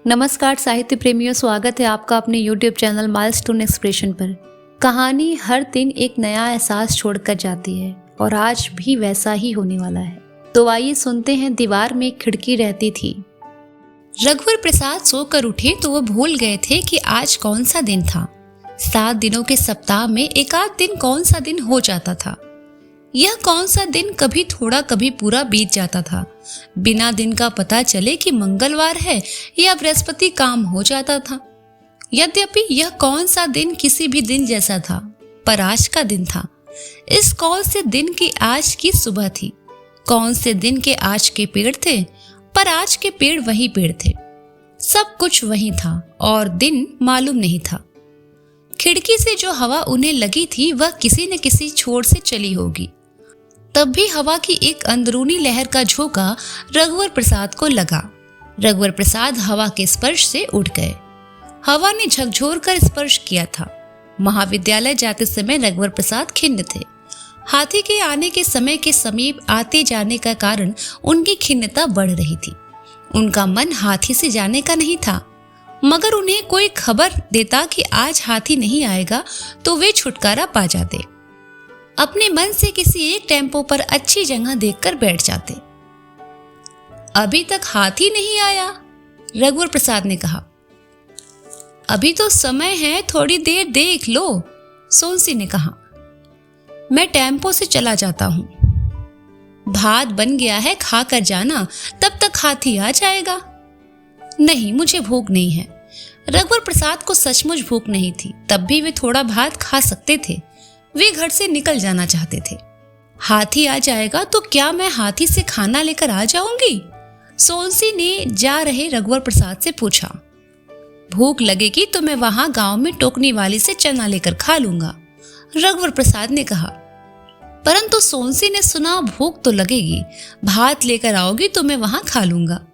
नमस्कार साहित्य प्रेमियों, स्वागत है आपका अपने YouTube चैनल माइलस्टोन एक्सप्रेशन पर। कहानी हर दिन एक नया एहसास छोड़कर जाती है और आज भी वैसा ही होने वाला है। तो आइए सुनते हैं। दीवार में एक खिड़की रहती थी। रघुवर प्रसाद सोकर उठे तो वो भूल गए थे कि आज कौन सा दिन था। 7 दिनों के सप्ताह में एक आध दिन कौन सा दिन हो जाता था। यह कौन सा दिन कभी थोड़ा कभी पूरा बीत जाता था, बिना दिन का पता चले कि मंगलवार है या बृहस्पति काम हो जाता था। यद्यपि यह कौन सा दिन किसी भी दिन जैसा था, पर आज का दिन था। इस कौन से दिन की आज की सुबह थी। कौन से दिन के आज के पेड़ थे, पर आज के पेड़ वही पेड़ थे। सब कुछ वही था और दिन मालूम नहीं था। खिड़की से जो हवा उन्हें लगी थी वह किसी न किसी छोर से चली होगी। तब भी हवा की एक अंदरूनी लहर का झोंका रघुवर प्रसाद को लगा। रघुवर प्रसाद हवा के स्पर्श से उठ गए। हवा ने झकझोर कर स्पर्श किया था। महाविद्यालय जाते समय रघुवर प्रसाद खिन्न थे। हाथी के आने के समय के समीप आते जाने का कारण उनकी खिन्नता बढ़ रही थी। उनका मन हाथी से जाने का नहीं था, मगर उन्हें कोई खबर देता कि आज हाथी नहीं आएगा तो वे छुटकारा पा जाते। अपने मन से किसी एक टेम्पो पर अच्छी जगह देखकर बैठ जाते। अभी तक हाथी नहीं आया, रघुवर प्रसाद ने कहा। अभी तो समय है, थोड़ी देर देख लो, सोनसी ने कहा। मैं टेम्पो से चला जाता हूं। भात बन गया है, खा कर जाना, तब तक हाथी आ जाएगा। नहीं, मुझे भूख नहीं है। रघुवर प्रसाद को सचमुच भूख नहीं थी, तब भी वे थोड़ा भात खा सकते थे। वे घर से निकल जाना चाहते थे। हाथी आ जाएगा तो क्या मैं हाथी से खाना लेकर आ जाऊंगी? सोनसी ने जा रहे रघुवर प्रसाद से पूछा। भूख लगेगी तो मैं वहां गांव में टोकनी वाली से चना लेकर खा लूंगा, रघुवर प्रसाद ने कहा। परंतु सोनसी ने सुना, भूख तो लगेगी, भात लेकर आओगी तो मैं वहां खा लूंगा।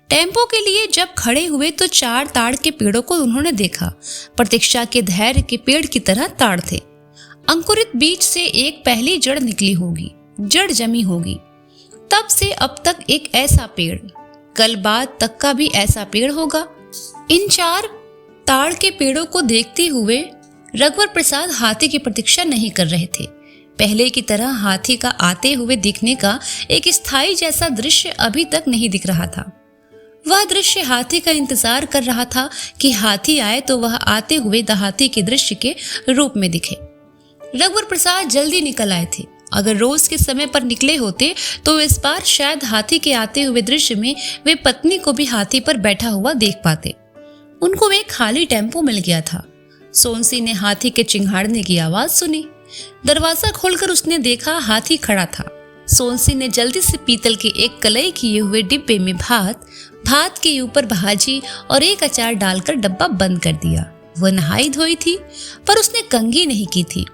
टेम्पो के लिए जब खड़े हुए तो 4 ताड़ के पेड़ों को उन्होंने देखा। प्रतीक्षा के धैर्य के पेड़ की तरह ताड़ थे। अंकुरित बीज से एक पहली जड़ निकली होगी, जड़ जमी होगी। तब से अब तक एक ऐसा पेड़, कल बाद तक का भी ऐसा पेड़ होगा। इन 4 ताड़ के पेड़ों को देखते हुए रघुवर प्रसाद हाथी की प्रतीक्षा नहीं कर रहे थे। पहले की तरह हाथी का आते हुए दिखने का एक स्थायी जैसा दृश्य अभी तक नहीं दिख रहा था। वह दृश्य हाथी का इंतजार कर रहा था कि हाथी आए तो वह आते हुए दहाती के दृश्य के रूप में दिखे। रघुवर प्रसाद जल्दी निकल आए थे। अगर रोज के समय पर निकले होते तो इस बार शायद हाथी के आते हुए दृश्य में वे पत्नी को भी हाथी पर बैठा हुआ देख पाते। उनको एक खाली टेम्पो मिल गया था। सोनसी ने हाथी के चिंघाड़ने की आवाज सुनी। दरवाजा खोलकर उसने देखा, हाथी खड़ा था। सोनसी ने जल्दी से पीतल के एक कलई किए हुए डिब्बे में भात के ऊपर भाजी और एक अचार डालकर डब्बा बंद कर दिया। वह नहाई धोई थी, पर उसने कंघी नहीं की थी।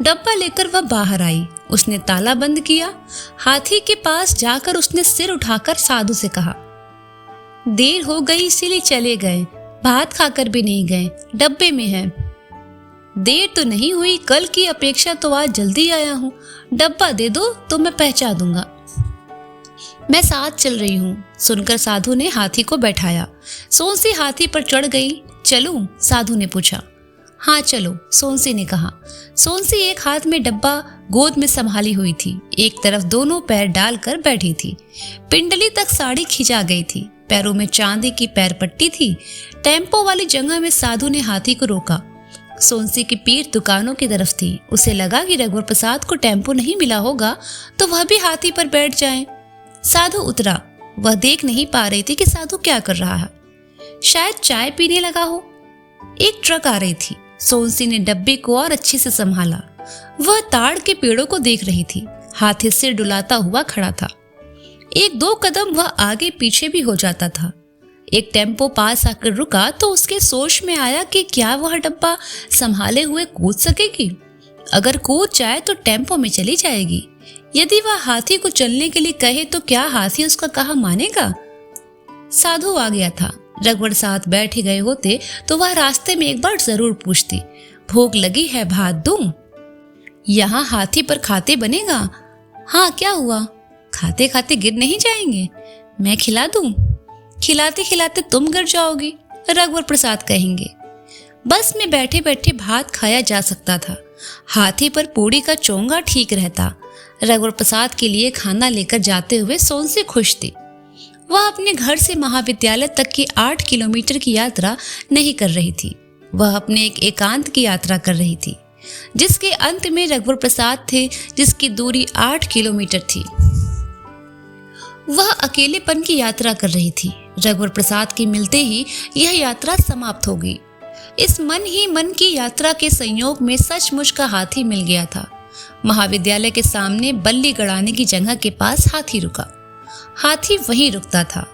डब्बा लेकर वह बाहर आई। उसने ताला बंद किया। हाथी के पास जाकर उसने सिर उठाकर साधु से कहा, देर हो गई इसीलिए चले गए, भात खाकर भी नहीं गए, डब्बे में है। देर तो नहीं हुई, कल की अपेक्षा तो आज जल्दी आया हूँ। डब्बा दे दो तो मैं पहुंचा दूंगा। मैं साथ चल रही हूँ, सुनकर साधु ने हाथी को बैठाया। सोनसी हाथी पर चढ़ गई। चलूं? साधु ने पूछा। हाँ चलो, सोनसी ने कहा। सोनसी एक हाथ में डब्बा गोद में संभाली हुई थी, एक तरफ दोनों पैर डालकर बैठी थी। पिंडली तक साड़ी खिंचा गई थी, पैरों में चांदी की पैर पट्टी थी। टेम्पो वाली जगह में साधु ने हाथी को रोका। सोनसी की पीठ दुकानों की तरफ थी। उसे लगा कि रघुवर प्रसाद को टेम्पो नहीं मिला होगा तो वह भी हाथी पर बैठ जाए। साधु उतरा। वह देख नहीं पा रही थी कि साधु क्या कर रहा है। शायद चाय पीने लगा हो। एक ट्रक आ रही थी। सोनसी ने डब्बे को और अच्छे से संभाला। वह ताड़ के पेड़ों को देख रही थी। हाथी सिर डुलाता हुआ खड़ा था। 1-2 कदम वह आगे पीछे भी हो जाता था। एक टेम्पो पास आकर रुका तो उसके सोच में आया कि क्या वह डब्बा संभाले हुए कूद सकेगी। अगर कूद जाए तो टेम्पो में चली जाएगी। यदि वह हाथी को चलने के लिए कहे तो क्या हाथी उसका कहा मानेगा? साधु आ गया था। रघुवर साथ बैठे गए होते तो वह रास्ते में एक बार जरूर पूछती, भूख लगी है, भात दूं? यहाँ हाथी पर खाते बनेगा? हाँ, क्या हुआ? खाते खाते गिर नहीं जाएंगे? मैं खिला दूं? खिलाते खिलाते तुम गिर जाओगी, रघुवर प्रसाद कहेंगे। बस में बैठे बैठे भात खाया जा सकता था, हाथी पर पूड़ी का चोंगा ठीक रहता। रघुवर प्रसाद के लिए खाना लेकर जाते हुए सोनसी खुश थी। वह अपने घर से महाविद्यालय तक की 8 किलोमीटर की यात्रा नहीं कर रही थी, वह अपने एक एकांत की यात्रा कर रही थी, जिसके अंत में रघुवर प्रसाद थे, जिसकी दूरी 8 किलोमीटर थी। वह अकेलेपन की यात्रा कर रही थी। रघुवर प्रसाद के मिलते ही यह यात्रा समाप्त हो गई। इस मन ही मन की यात्रा के संयोग में सचमुच का हाथी मिल गया था। महाविद्यालय के सामने बल्ली गड़ाने की जगह के पास हाथी रुका। हाथी वहीं रुकता था।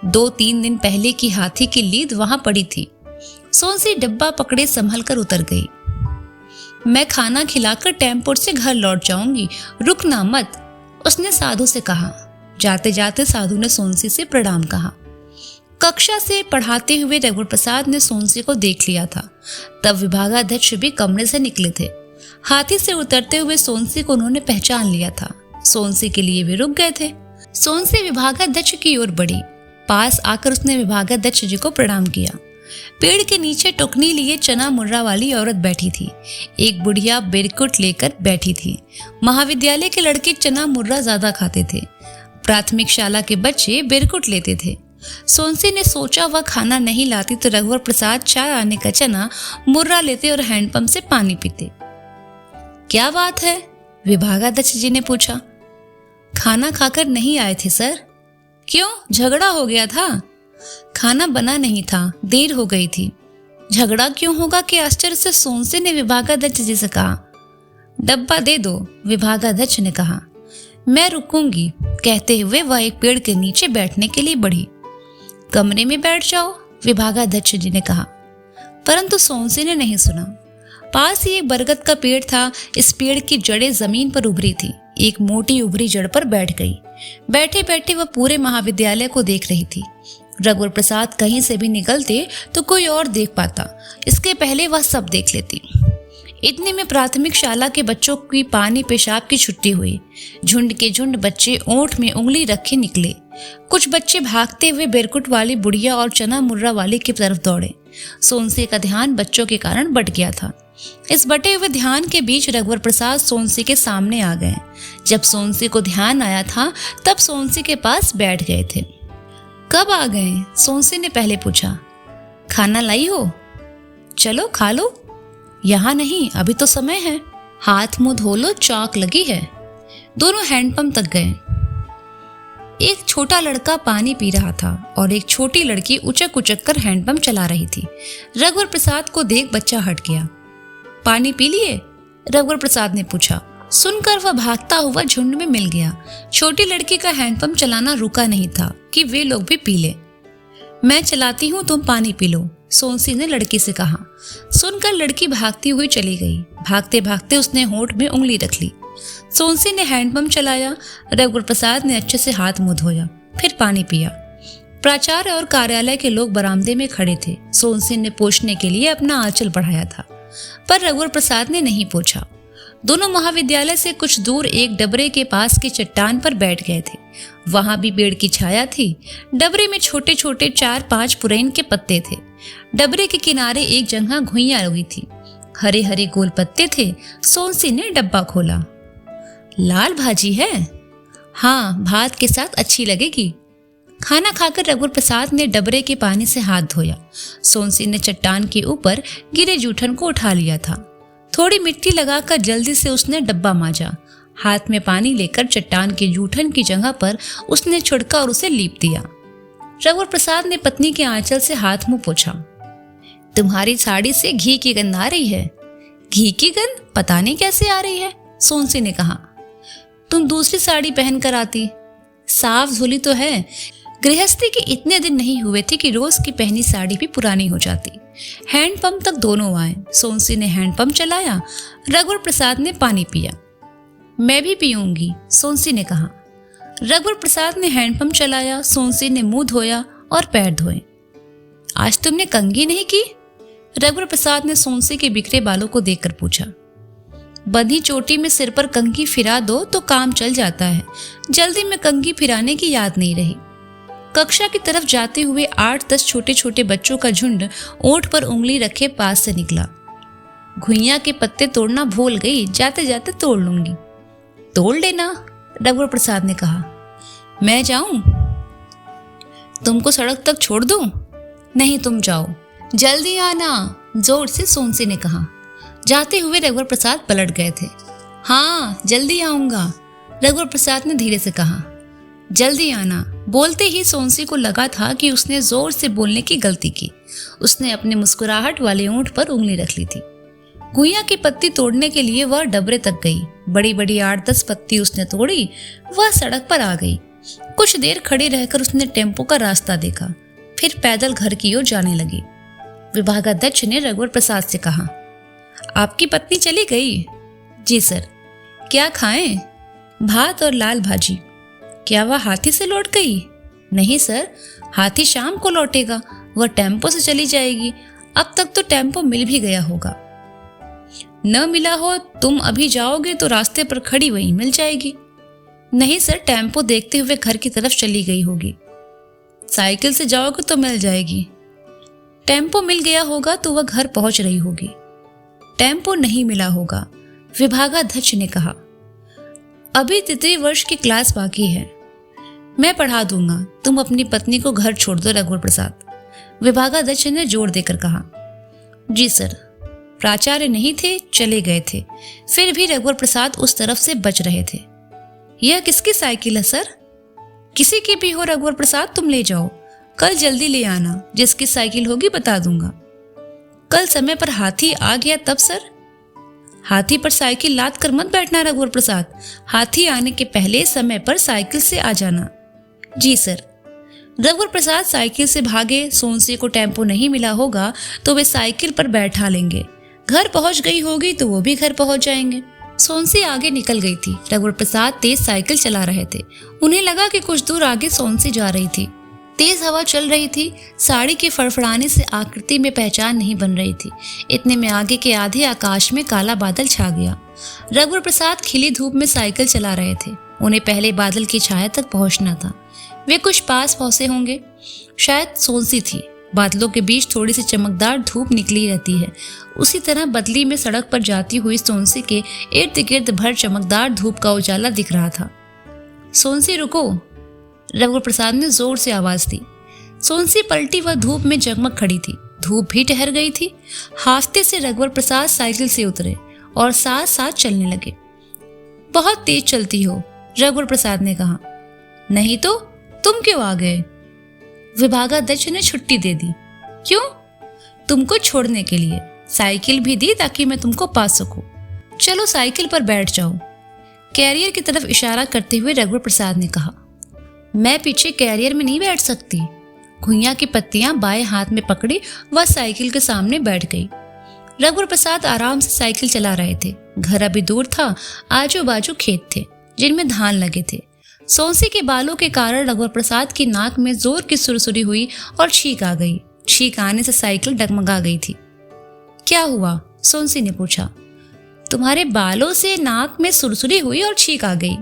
2-3 दिन पहले की हाथी की लीद वहां पड़ी थी। सोनसी डब्बा पकड़े संभल कर उतर गई। मैं खाना खिलाकर टेम्पोर से घर लौट जाऊंगी, रुकना मत, उसने साधु से कहा। जाते जाते साधु ने सोनसी से प्रणाम कहा। कक्षा से पढ़ाते हुए रघुवर प्रसाद ने सोनसी को देख लिया था। तब विभागाध्यक्ष भी कमरे से निकले थे। हाथी से उतरते हुए सोनसी को उन्होंने पहचान लिया था। सोनसी के लिए वे रुक गए थे। सोनसी विभागाध्यक्ष की ओर बढ़ी। पास आकर उसने विभागाध्यक्ष जी को प्रणाम किया। पेड़ के नीचे टुकनी लिए चना मुर्रा वाली औरत बैठी थी। एक बुढ़िया बिरकुट लेकर बैठी थी। महाविद्यालय के लड़के चना मुर्रा ज्यादा खाते थे। प्राथमिक शाला के बच्चे बिरकुट लेते थे। सोनसी ने सोचा वह खाना नहीं लाती तो रघुवर प्रसाद चाय आने का चना मुर्रा लेते और हैंडपंप से पानी पीते। क्या बात है? विभागाध्यक्ष जी ने पूछा। खाना खाकर नहीं आए थे सर। क्यों, झगड़ा हो गया था? खाना बना नहीं था, देर हो गई थी। झगड़ा क्यों होगा कि आश्चर्य से सोनसी ने विभागाध्यक्ष जी से कहा। डब्बा दे दो, विभागाध्यक्ष ने कहा। मैं रुकूंगी, कहते हुए वह एक पेड़ के नीचे बैठने के लिए बढ़ी। कमरे में बैठ जाओ, विभागाध्यक्ष जी ने कहा, परंतु सोनसी ने नहीं सुना। पास ही एक बरगद का पेड़ था। इस पेड़ की जड़ें जमीन पर उभरी थी। एक मोटी उभरी जड़ पर बैठ गई। बैठे बैठे वह पूरे महाविद्यालय को देख रही थी। रघुवर प्रसाद कहीं से भी निकलते तो कोई और देख पाता, इसके पहले वह सब देख लेती। इतने में प्राथमिक शाला के बच्चों की पानी पेशाब की छुट्टी हुई। झुंड के झुंड बच्चे ओंठ में उंगली रखे निकले। कुछ बच्चे भागते हुए बेरकुट वाली बुढ़िया और चना मुर्रा वाली की तरफ दौड़े। सोनसी का ध्यान बच्चों के कारण बट गया था। इस बटे हुए ध्यान के बीच रघुवर प्रसाद सोनसी के सामने आ गए। जब सोनसी को ध्यान आया था तब सोनसी के पास बैठ गए थे। कब आ गए? सोनसी ने पहले पूछा। खाना लाई हो? चलो खा लो। यहाँ नहीं, अभी तो समय है। हाथ मुंह धो लो, चाक लगी है। दोनों हैंडपंप तक गए। एक छोटा लड़का पानी पी रहा था और एक छोटी लड़की उचक उचक कर हैंडपंप चला रही थी। रघुवर प्रसाद को देख बच्चा हट गया। पानी पी लिए? रघुवर प्रसाद ने पूछा। सुनकर वह भागता हुआ झुंड में मिल गया। छोटी लड़की का हैंडपंप चलाना रुका नहीं था कि वे लोग भी पी ले। मैं चलाती हूँ, तुम पानी पी लो, सोनसी ने लड़की से कहा। सुनकर लड़की भागती हुई चली गई। भागते भागते उसने होंठ में उंगली रख ली। सोनसी ने हैंडपंप चलाया। रघुवर प्रसाद ने अच्छे से हाथ मुंह धोया, फिर पानी पिया। प्राचार्य और कार्यालय के लोग बरामदे में खड़े थे। सोनसी ने पोंछने के लिए अपना आंचल बढ़ाया था, पर रघुवर प्रसाद ने नहीं पोंछा। दोनों महाविद्यालय से कुछ दूर एक डबरे के पास की चट्टान पर बैठ गए थे। वहां भी पेड़ की छाया थी। डबरे में छोटे छोटे 4-5 पुरैन के पत्ते थे। डबरे के किनारे एक जगह घुइयां लगी थी। हरे हरे गोल पत्ते थे। सोनसी ने डब्बा खोला। लाल भाजी है? हाँ, भात के साथ अच्छी लगेगी। खाना खाकर रघुवर प्रसाद ने डबरे के पानी से हाथ धोया। सोनसी ने चट्टान के ऊपर गिरे जूठन को उठा लिया था। थोड़ी मिट्टी लगाकर जल्दी से उसने डब्बा मांजा। हाथ में पानी लेकर चट्टान के जूठन की जगह पर उसने छिड़का और उसे लीप दिया। रघुवर प्रसाद ने पत्नी के आंचल से हाथ मुंह पोंछा। तुम्हारी साड़ी से घी की गंध आ रही है। घी की गंध पता नहीं कैसे आ रही है, सोनसी ने कहा। तुम दूसरी साड़ी पहन कर आती। साफ धुली तो है। गृहस्थी के इतने दिन नहीं हुए थे कि रोज की पहनी साड़ी भी पुरानी हो जाती। हैंडपंप तक दोनों आए। सोनसी ने हैंडपंप चलाया। रघुवर प्रसाद ने पानी पिया। मैं भी पीऊंगी, सोनसी ने कहा। रघुवर प्रसाद ने हैंडपंप चलाया। सोनसी ने मुंह धोया और पैर धोए। आज तुमने कंघी नहीं की? रघुवर प्रसाद ने सोनसी के बिखरे बालों को देखकर पूछा। बंधी चोटी में सिर पर कंघी फिरा दो तो काम चल जाता है। जल्दी में कंघी फिराने की याद नहीं रही। कक्षा की तरफ जाते हुए 8-10 छोटे छोटे बच्चों का झुंड ओंठ पर उंगली रखे पास से निकला। घुइयां के पत्ते तोड़ना भूल गई, जाते जाते तोड़ लूंगी। तोड़ लेना, रघुवर प्रसाद ने कहा। मैं जाऊं? तुमको सड़क तक छोड़ दूं? नहीं, तुम जाओ। जल्दी आना, जोर से सोनसी ने कहा। जाते हुए रघुवर प्रसाद पलट गए थे। हाँ, जल्दी आऊंगा, रघुवर प्रसाद ने धीरे से कहा। जल्दी आना बोलते ही सोनसी को लगा था कि उसने जोर से बोलने की गलती की। उसने अपने मुस्कुराहट वाले ओंठ पर उंगली रख ली थी। गुइया की पत्ती तोड़ने के लिए वह डबरे तक गई। बड़ी बड़ी 8-10 पत्ती उसने तोड़ी। वह सड़क पर आ गई। कुछ देर खड़ी रहकर उसने टेम्पो का रास्ता देखा, फिर पैदल घर की ओर जाने लगी। विभागाध्यक्ष ने रघुवर प्रसाद से कहा, आपकी पत्नी चली गई? जी सर। क्या खाएं? भात और लाल भाजी। क्या वह हाथी से लौट गई? नहीं सर, हाथी शाम को लौटेगा, वह टेम्पो से चली जाएगी। अब तक तो टेम्पो मिल भी गया होगा। न मिला हो, तुम अभी जाओगे तो रास्ते पर खड़ी वहीं मिल जाएगी। नहीं सर, टेम्पो देखते हुए घर की तरफ चली गई होगी। साइकिल से जाओगे तो मिल जाएगी। टेम्पो मिल गया होगा तो वह घर पहुंच रही होगी। टेम्पो नहीं मिला होगा, विभागाध्यक्ष ने कहा। अभी 3री वर्ष की क्लास बाकी है, मैं पढ़ा दूंगा, तुम अपनी पत्नी को घर छोड़ दो रघुवर प्रसाद, विभागाध्यक्ष ने जोर देकर कहा। जी सर। प्राचार्य नहीं थे, चले गए थे, फिर भी रघुवर प्रसाद उस तरफ से बच रहे थे। यह किसकी साइकिल है सर? किसी की भी हो रघुवर प्रसाद, तुम ले जाओ, कल जल्दी ले आना, जिसकी साइकिल होगी बता दूंगा। कल समय पर हाथी आ गया तब सर? हाथी पर साइकिल लाद कर मत बैठना रघुवर प्रसाद, हाथी आने के पहले समय पर साइकिल से आ जाना। जी सर। रघुवर प्रसाद साइकिल से भागे। सोनसी को टेम्पो नहीं मिला होगा तो वे साइकिल पर बैठा लेंगे। घर पहुंच गई होगी तो वो भी घर पहुंच जाएंगे। सोनसी आगे निकल गई थी। रघुवर प्रसाद तेज साइकिल चला रहे थे। उन्हें लगा कि कुछ दूर आगे सोनसी जा रही थी। तेज हवा चल रही थी। साड़ी के फड़फड़ाने से आकृति में पहचान नहीं बन रही थी। इतने में आगे के आधे आकाश में काला बादल छा गया। रघुवर प्रसाद खिली धूप में साइकिल चला रहे थे। उन्हें पहले बादल की छाया तक पहुंचना था। वे कुछ पास पहुंचे होंगे। शायद सोनसी थी। बादलों के बीच थोड़ी सी चमकदार धूप निकली रहती है, उसी तरह बदली में सड़क पर जाती हुई सोनसी के इर्द गिर्द भर चमकदार धूप का उजाला दिख रहा था। सोनसी रुको, रघुवर प्रसाद ने जोर से आवाज दी। सोनसी पलटी व धूप में जगमग खड़ी थी। धूप भी ठहर गई थी। हाफते से रघुवर प्रसाद साइकिल से उतरे और साथ साथ चलने लगे। बहुत तेज चलती हो, रघुवर प्रसाद ने कहा। नहीं तो तुम क्यों आ गए? विभागाध्यक्ष ने छुट्टी दे दी। क्यों? तुमको छोड़ने के लिए। साइकिल भी दी ताकि मैं तुमको पा सकूं। चलो साइकिल पर बैठ जाओ, कैरियर की तरफ इशारा करते हुए रघुवर प्रसाद ने कहा। मैं पीछे कैरियर में नहीं बैठ सकती। घुइयां की पत्तियां बाएं हाथ में पकड़ी वह साइकिल के सामने बैठ गई। रघुवर प्रसाद आराम से साइकिल चला रहे थे। घर अभी दूर था। आजू बाजू खेत थे जिनमें धान लगे थे। सोनसी के बालों के कारण रघुवर प्रसाद की नाक में जोर की सुरसुरी हुई और छींक आ गई। छींक आने से साइकिल डगमगा गई थी। क्या हुआ? सोनसी ने पूछा। तुम्हारे बालों से नाक में सुरसुरी हुई और छींक आ गई।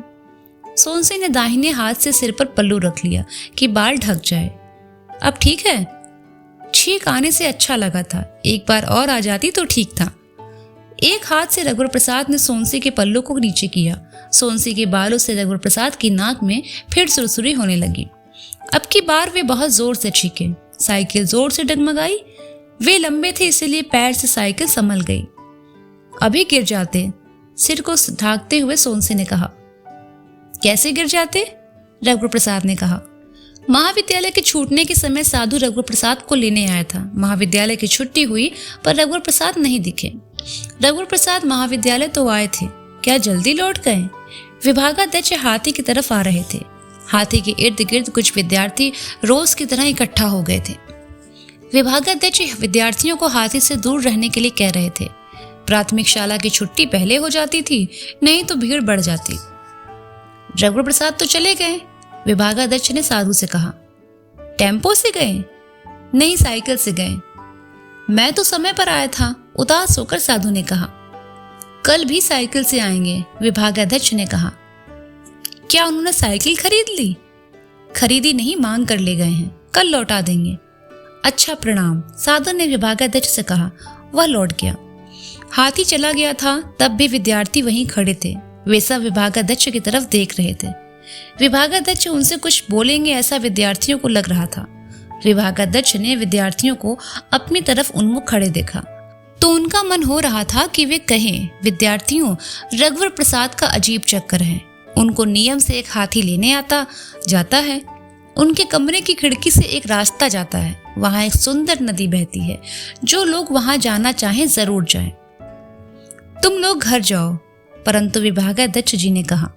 सोनसी ने दाहिने हाथ से सिर पर पल्लू रख लिया कि बाल ढक जाए। अब ठीक है? छींक आने से अच्छा लगा था, एक बार और आ जाती तो ठीक था। एक हाथ से रघुवर प्रसाद ने सोनसी के पल्लू को नीचे किया। सोनसी के बालों से रघुवर प्रसाद की नाक में फिर सुरसुरी होने लगी। अब की बार वे बहुत जोर से छींके। साइकिल जोर से डगमगाई। वे लंबे थे इसलिए पैर से साइकिल संभल गई। अभी गिर जाते, सिर को ढांकते हुए सोनसी ने कहा। कैसे गिर जाते? रघुवर प्रसाद ने कहा। महाविद्यालय के छूटने के समय साधु रघुवर प्रसाद को लेने आया था। महाविद्यालय की छुट्टी हुई पर रघुवर प्रसाद नहीं दिखे। रघुवर प्रसाद महाविद्यालय तो आए थे, क्या जल्दी लौट गए? विभागाध्यक्ष हाथी की तरफ आ रहे थे। हाथी के इर्द गिर्द कुछ विद्यार्थी रोज की तरह इकट्ठा हो गए थे। विभागाध्यक्ष विद्यार्थियों को हाथी से दूर रहने के लिए कह रहे थे। प्राथमिक शाला की छुट्टी पहले हो जाती थी, नहीं तो भीड़ बढ़ जाती। रघुवर प्रसाद तो चले गए, विभागाध्यक्ष ने साधु से कहा। टेम्पो से गए? नहीं, साइकिल से गए। मैं तो समय पर आया था, उदास होकर साधु ने कहा। कल भी साइकिल से आएंगे, विभागाध्यक्ष ने कहा। क्या उन्होंने साइकिल खरीद ली? खरीदी नहीं, मांग कर ले गए हैं, कल लौटा देंगे। अच्छा प्रणाम, साधु ने विभागाध्यक्ष से कहा। वह लौट गया। हाथी चला गया था तब भी विद्यार्थी वहीं खड़े थे। वे सब विभागाध्यक्ष की तरफ देख रहे थे। विभागाध्यक्ष उनसे कुछ बोलेंगे ऐसा विद्यार्थियों को लग रहा था। विभागाध्यक्ष ने विद्यार्थियों को अपनी तरफ उन्मुख खड़े देखा तो उनका मन हो रहा था कि वे कहें, विद्यार्थियों, रघुवर प्रसाद का अजीब चक्कर है। उनको नियम से एक हाथी लेने आता जाता है। उनके कमरे की खिड़की से एक रास्ता जाता है। वहां एक सुंदर नदी बहती है। जो लोग वहां जाना चाहें जरूर जाएं। तुम लोग घर जाओ। परंतु विभागाध्यक्ष जी ने कहा,